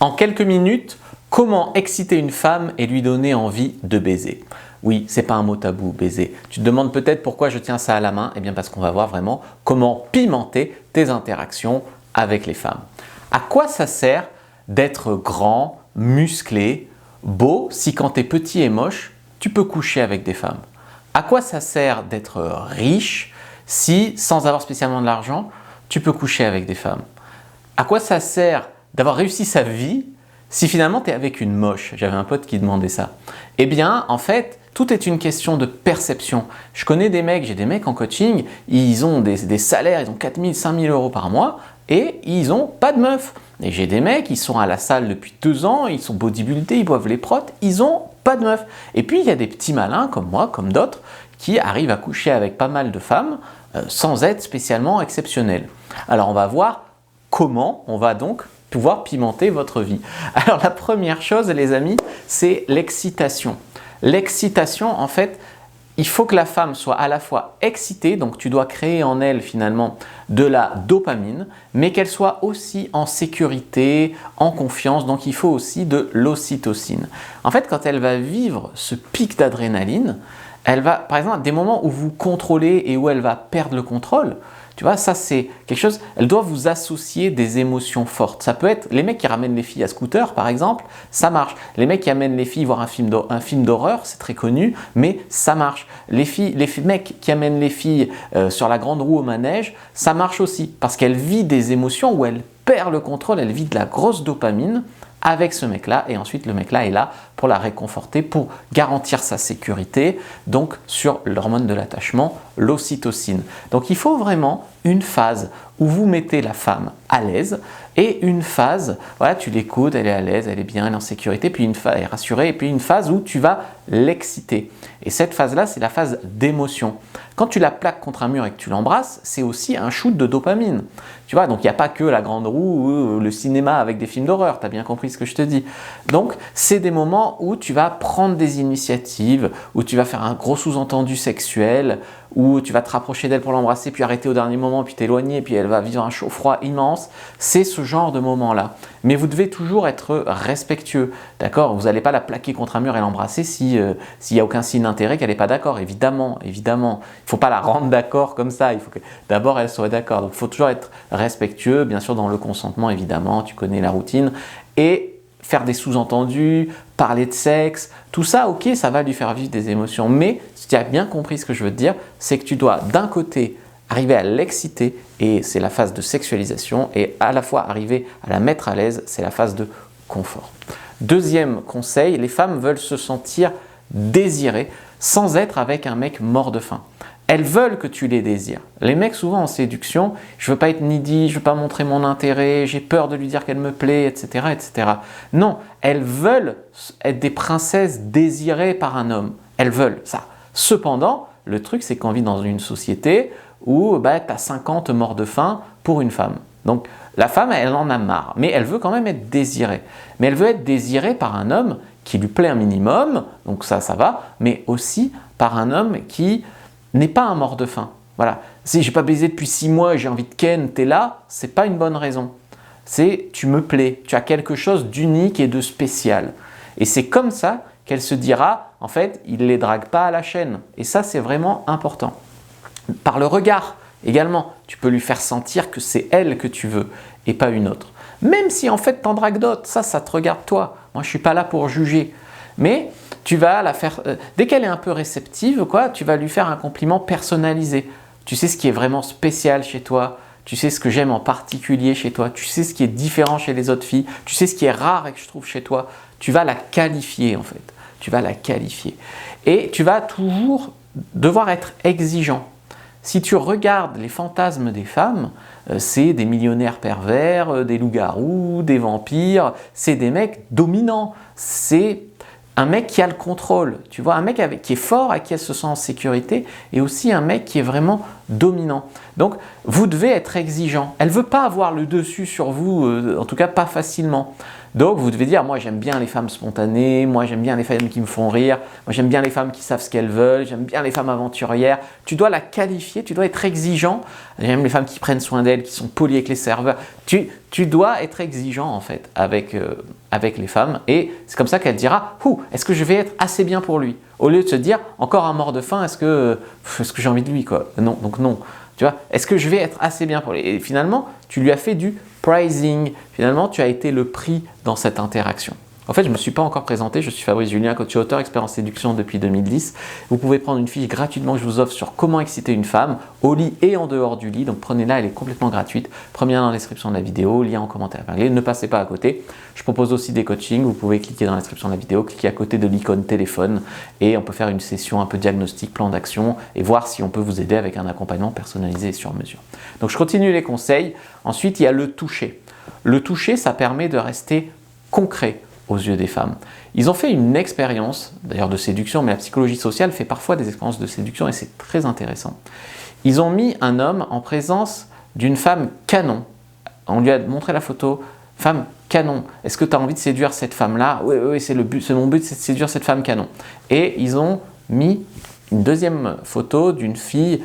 En quelques minutes, comment exciter une femme et lui donner envie de baiser? Oui, c'est pas un mot tabou, baiser. Tu te demandes peut-être pourquoi je tiens ça à la main. Eh bien parce qu'on va voir vraiment comment pimenter tes interactions avec les femmes. À quoi ça sert d'être grand, musclé, beau si quand tu es petit et moche, tu peux coucher avec des femmes? À quoi ça sert d'être riche si, sans avoir spécialement de l'argent, tu peux coucher avec des femmes? À quoi ça sert d'avoir réussi sa vie si finalement tu es avec une moche? J'avais un pote qui demandait ça. Eh bien, en fait, tout est une question de perception. Je connais des mecs, j'ai des mecs en coaching, ils ont des salaires, ils ont 4 000, 5 000 euros par mois et ils n'ont pas de meuf. Et j'ai des mecs, ils sont à la salle depuis 2 ans, ils sont bodybuildés, ils boivent les protes, ils n'ont pas de meuf. Et puis, il y a des petits malins comme moi, comme d'autres, qui arrivent à coucher avec pas mal de femmes sans être spécialement exceptionnels. Alors, on va voir comment on va donc pouvoir pimenter votre vie. Alors la première chose, les amis, c'est l'excitation. L'excitation, en fait, il faut que la femme soit à la fois excitée, donc tu dois créer en elle finalement de la dopamine, mais qu'elle soit aussi en sécurité, en confiance, donc il faut aussi de l'ocytocine. En fait, quand elle va vivre ce pic d'adrénaline, elle va, par exemple, des moments où vous contrôlez et où elle va perdre le contrôle, tu vois, ça c'est quelque chose, elle doit vous associer des émotions fortes. Ça peut être les mecs qui ramènent les filles à scooter par exemple, ça marche. Les mecs qui amènent les filles voir un film d'horreur, c'est très connu, mais ça marche. Les mecs qui amènent les filles sur la grande roue au manège, ça marche aussi parce qu'elle vit des émotions où elle perd le contrôle, elle vit de la grosse dopamine avec ce mec-là et ensuite le mec-là est là pour la réconforter, pour garantir sa sécurité, donc sur l'hormone de l'attachement, l'ocytocine. Donc il faut vraiment une phase où vous mettez la femme à l'aise et une phase, voilà, tu l'écoutes, elle est à l'aise, elle est bien, elle est en sécurité, puis elle est rassurée, et puis une phase où tu vas l'exciter. Et cette phase-là, c'est la phase d'émotion. Quand tu la plaques contre un mur et que tu l'embrasses, c'est aussi un shoot de dopamine. Tu vois, donc il n'y a pas que la grande roue ou le cinéma avec des films d'horreur, tu as bien compris ce que je te dis. Donc, c'est des moments où tu vas prendre des initiatives, où tu vas faire un gros sous-entendu sexuel, où tu vas te rapprocher d'elle pour l'embrasser, puis arrêter au dernier moment, puis t'éloigner, puis elle va vivre un chaud-froid immense. C'est ce genre de moment-là. Mais vous devez toujours être respectueux, d'accord? Vous n'allez pas la plaquer contre un mur et l'embrasser s'il n'y a aucun signe d'intérêt, qu'elle n'est pas d'accord, évidemment, évidemment. Il ne faut pas la rendre d'accord comme ça, il faut que d'abord elle soit d'accord. Donc il faut toujours être respectueux, bien sûr dans le consentement, évidemment, tu connais la routine, et faire des sous-entendus, parler de sexe, tout ça, ok, ça va lui faire vivre des émotions. Mais si tu as bien compris ce que je veux te dire, c'est que tu dois d'un côté arriver à l'exciter, et c'est la phase de sexualisation, et à la fois arriver à la mettre à l'aise, c'est la phase de confort. Deuxième conseil, les femmes veulent se sentir désirées sans être avec un mec mort de faim. Elles veulent que tu les désires. Les mecs, souvent en séduction, je veux pas être needy, je veux pas montrer mon intérêt, j'ai peur de lui dire qu'elle me plaît, etc., etc. Non, elles veulent être des princesses désirées par un homme. Elles veulent ça. Cependant, le truc, c'est qu'on vit dans une société où tu as 50 morts de faim pour une femme. Donc, la femme, elle en a marre, mais elle veut quand même être désirée. Mais elle veut être désirée par un homme qui lui plaît un minimum, donc ça va, mais aussi par un homme qui n'est pas un mort de faim. Voilà. Si j'ai pas baisé depuis 6 mois et j'ai envie de ken, t'es là, c'est pas une bonne raison. C'est tu me plais, tu as quelque chose d'unique et de spécial. Et c'est comme ça qu'elle se dira, en fait, il ne les drague pas à la chaîne. Et ça, c'est vraiment important. Par le regard également, tu peux lui faire sentir que c'est elle que tu veux et pas une autre. Même si en fait t'en dragues d'autres, ça te regarde toi. Moi, je suis pas là pour juger. Mais tu vas la faire, dès qu'elle est un peu réceptive, tu vas lui faire un compliment personnalisé. Tu sais ce qui est vraiment spécial chez toi, tu sais ce que j'aime en particulier chez toi, tu sais ce qui est différent chez les autres filles, tu sais ce qui est rare et que je trouve chez toi. Tu vas la qualifier en fait, tu vas la qualifier. Et tu vas toujours devoir être exigeant. Si tu regardes les fantasmes des femmes, c'est des millionnaires pervers, des loups-garous, des vampires, c'est des mecs dominants. C'est un mec qui a le contrôle, tu vois, un mec qui est fort, à qui elle se sent en sécurité, et aussi un mec qui est vraiment dominant. Donc, vous devez être exigeant. Elle ne veut pas avoir le dessus sur vous, en tout cas pas facilement. Donc vous devez dire, moi j'aime bien les femmes spontanées, moi j'aime bien les femmes qui me font rire, moi j'aime bien les femmes qui savent ce qu'elles veulent, j'aime bien les femmes aventurières. Tu dois la qualifier, tu dois être exigeant. J'aime les femmes qui prennent soin d'elles, qui sont polies avec les serveurs. Tu dois être exigeant en fait avec les femmes et c'est comme ça qu'elle dira, est-ce que je vais être assez bien pour lui? Au lieu de se dire, encore un mort de faim, est-ce que j'ai envie de lui quoi? Non, donc non. Tu vois, est-ce que je vais être assez bien pour lui? Et finalement, tu lui as fait du pricing. Finalement, tu as été le prix dans cette interaction. En fait, je ne me suis pas encore présenté, je suis Fabrice Julien, coach et auteur, expert en séduction depuis 2010. Vous pouvez prendre une fiche gratuitement que je vous offre sur comment exciter une femme, au lit et en dehors du lit. Donc prenez-la, elle est complètement gratuite. Prenez-la dans la description de la vidéo, lien en commentaire épinglé. Ne passez pas à côté. Je propose aussi des coachings. Vous pouvez cliquer dans la description de la vidéo, cliquer à côté de l'icône téléphone et on peut faire une session un peu diagnostic, plan d'action et voir si on peut vous aider avec un accompagnement personnalisé et sur mesure. Donc je continue les conseils. Ensuite, il y a le toucher. Le toucher, ça permet de rester concret aux yeux des femmes. Ils ont fait une expérience, d'ailleurs de séduction, mais la psychologie sociale fait parfois des expériences de séduction et c'est très intéressant. Ils ont mis un homme en présence d'une femme canon. On lui a montré la photo, femme canon. Est-ce que tu as envie de séduire cette femme-là? Oui, c'est le but, c'est mon but, c'est de séduire cette femme canon. Et ils ont mis une deuxième photo d'une fille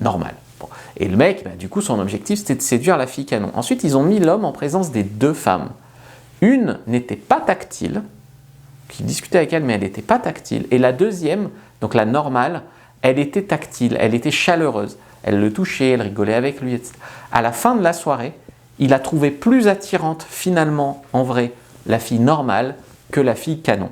normale. Bon. Et le mec, du coup, son objectif, c'était de séduire la fille canon. Ensuite, ils ont mis l'homme en présence des deux femmes. Une n'était pas tactile, qui discutait avec elle, mais elle n'était pas tactile. Et la deuxième, donc la normale, elle était tactile, elle était chaleureuse. Elle le touchait, elle rigolait avec lui, etc. À la fin de la soirée, il a trouvé plus attirante, finalement, en vrai, la fille normale que la fille canon.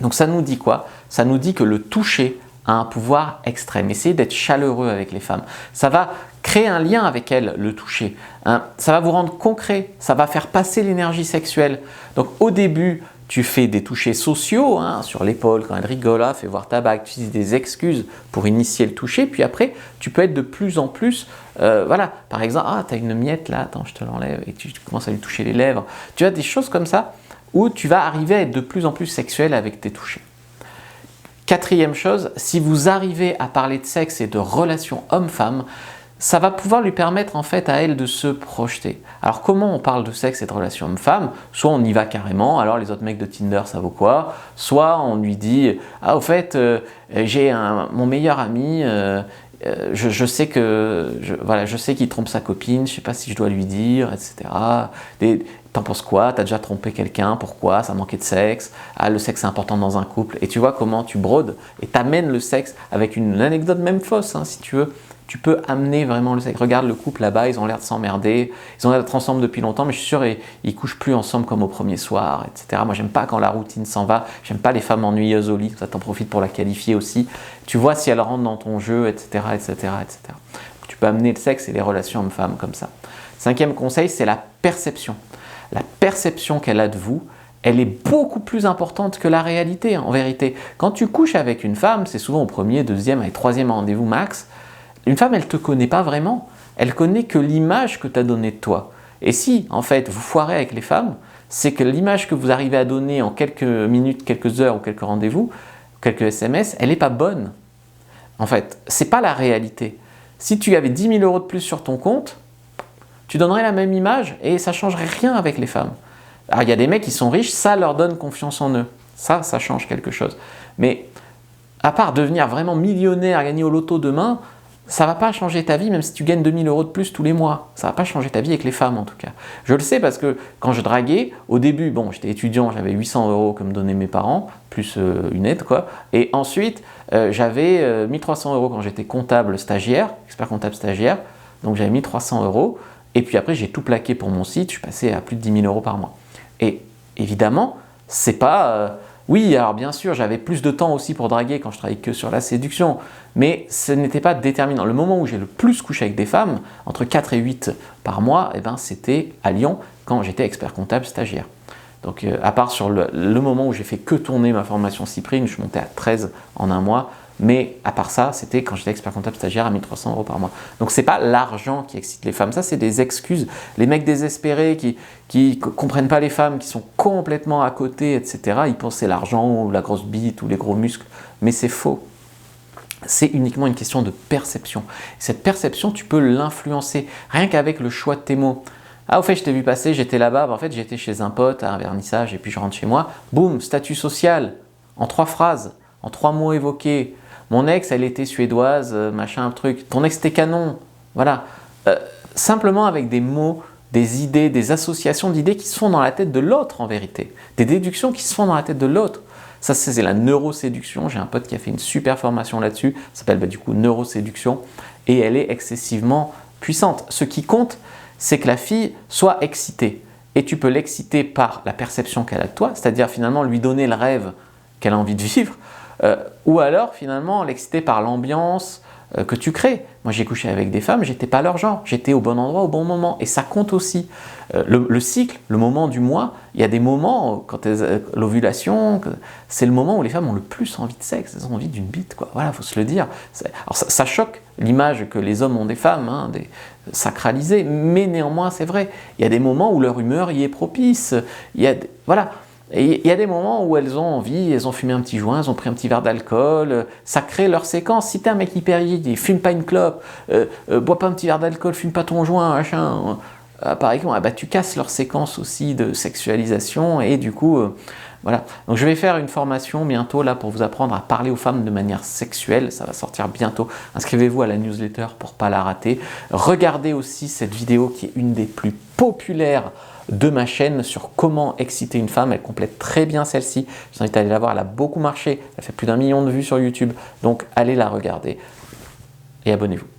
Donc ça nous dit quoi? Ça nous dit que le toucher a un pouvoir extrême. Essayez d'être chaleureux avec les femmes. Ça va créer un lien avec elles, le toucher. Ça va vous rendre concret, ça va faire passer l'énergie sexuelle. Donc au début, tu fais des touchés sociaux, sur l'épaule, quand elle rigole, fais voir ta bague, tu utilises des excuses pour initier le toucher, puis après, tu peux être de plus en plus, par exemple, tu as une miette là, attends, je te l'enlève, et tu commences à lui toucher les lèvres. Tu as des choses comme ça, où tu vas arriver à être de plus en plus sexuel avec tes touchés. Quatrième chose, si vous arrivez à parler de sexe et de relations homme-femme, ça va pouvoir lui permettre en fait à elle de se projeter. Alors comment on parle de sexe et de relations homme-femme? Soit on y va carrément, alors les autres mecs de Tinder ça vaut quoi? Soit on lui dit au fait j'ai mon meilleur ami, je sais qu'il trompe sa copine, je ne sais pas si je dois lui dire, etc. T'en penses quoi? T'as déjà trompé quelqu'un? Pourquoi? Ça manquait de sexe? Le sexe est important dans un couple. Et tu vois comment tu brodes et t'amènes le sexe avec une anecdote même fausse, si tu veux. Tu peux amener vraiment le sexe. Regarde le couple là-bas, ils ont l'air de s'emmerder, ils ont l'air d'être ensemble depuis longtemps, mais je suis sûr ils couchent plus ensemble comme au premier soir, etc. Moi, j'aime pas quand la routine s'en va, j'aime pas les femmes ennuyeuses au lit, ça t'en profite pour la qualifier aussi. Tu vois si elle rentre dans ton jeu, etc., etc., etc. Donc, tu peux amener le sexe et les relations hommes-femmes comme ça. Cinquième conseil, c'est la perception. La perception qu'elle a de vous, elle est beaucoup plus importante que la réalité, en vérité. Quand tu couches avec une femme, c'est souvent au premier, deuxième et troisième rendez-vous max, une femme, elle ne te connaît pas vraiment. Elle connaît que l'image que tu as donnée de toi. Et si, en fait, vous foirez avec les femmes, c'est que l'image que vous arrivez à donner en quelques minutes, quelques heures ou quelques rendez-vous, quelques SMS, elle n'est pas bonne. En fait, ce n'est pas la réalité. Si tu avais 10 000 € de plus sur ton compte, tu donnerais la même image et ça ne changerait rien avec les femmes. Alors, il y a des mecs qui sont riches, ça leur donne confiance en eux. Ça change quelque chose. Mais à part devenir vraiment millionnaire, gagner au loto demain, ça ne va pas changer ta vie, même si tu gagnes 2000 € de plus tous les mois. Ça ne va pas changer ta vie avec les femmes en tout cas. Je le sais parce que quand je draguais, au début, j'étais étudiant, j'avais 800 € que me donnaient mes parents, plus une aide quoi. Et ensuite, j'avais 1300 € quand j'étais comptable stagiaire, expert comptable stagiaire. Donc j'avais 1300 €. Et puis après, j'ai tout plaqué pour mon site, je suis passé à plus de 10 000 € par mois. Et évidemment, c'est pas... Oui, alors bien sûr, j'avais plus de temps aussi pour draguer quand je travaillais que sur la séduction, mais ce n'était pas déterminant. Le moment où j'ai le plus couché avec des femmes, entre 4 et 8 par mois, c'était à Lyon, quand j'étais expert comptable stagiaire. Donc à part sur le moment où j'ai fait que tourner ma formation Cyprine, je suis monté à 13 en un mois, mais à part ça, c'était quand j'étais expert comptable stagiaire à 1300 € par mois. Donc c'est pas l'argent qui excite les femmes, ça c'est des excuses. Les mecs désespérés qui comprennent pas les femmes, qui sont complètement à côté, etc. Ils pensent c'est l'argent ou la grosse bite ou les gros muscles, mais c'est faux. C'est uniquement une question de perception. Cette perception, tu peux l'influencer rien qu'avec le choix de tes mots. Ah, au fait, je t'ai vu passer, j'étais là-bas. En fait, j'étais chez un pote à un vernissage et puis je rentre chez moi. Boum, statut social, en 3 phrases, en 3 mots évoqués. Mon ex, elle était suédoise, machin, un truc. Ton ex, était canon. Voilà. Simplement avec des mots, des idées, des associations d'idées qui se font dans la tête de l'autre en vérité. Des déductions qui se font dans la tête de l'autre. Ça, c'est la neuroséduction. J'ai un pote qui a fait une super formation là-dessus. Ça s'appelle du coup neuroséduction. Et elle est excessivement puissante. Ce qui compte, c'est que la fille soit excitée. Et tu peux l'exciter par la perception qu'elle a de toi, c'est-à-dire finalement lui donner le rêve qu'elle a envie de vivre, ou alors finalement l'exciter par l'ambiance que tu crées. Moi j'ai couché avec des femmes, j'étais pas leur genre, j'étais au bon endroit au bon moment, et ça compte aussi. Le cycle, le moment du mois, il y a des moments, quand l'ovulation, c'est le moment où les femmes ont le plus envie de sexe, elles ont envie d'une bite, quoi. Voilà, faut se le dire. Alors ça choque l'image que les hommes ont des femmes, hein, sacralisées, mais néanmoins c'est vrai. Il y a des moments où leur humeur y est propice. Voilà. Et il y a des moments où elles ont envie, elles ont fumé un petit joint, elles ont pris un petit verre d'alcool, ça crée leur séquence. Si t'es un mec hyper rigide, fume pas une clope, bois pas un petit verre d'alcool, fume pas ton joint, machin, par exemple, bah, tu casses leur séquence aussi de sexualisation et du coup, voilà. Donc je vais faire une formation bientôt là pour vous apprendre à parler aux femmes de manière sexuelle, ça va sortir bientôt. Inscrivez-vous à la newsletter pour pas la rater. Regardez aussi cette vidéo qui est une des plus populaires de ma chaîne sur comment exciter une femme. Elle complète très bien celle-ci. Je vous invite à aller la voir, elle a beaucoup marché. Elle fait plus d'1 million de vues sur YouTube. Donc allez la regarder et abonnez-vous.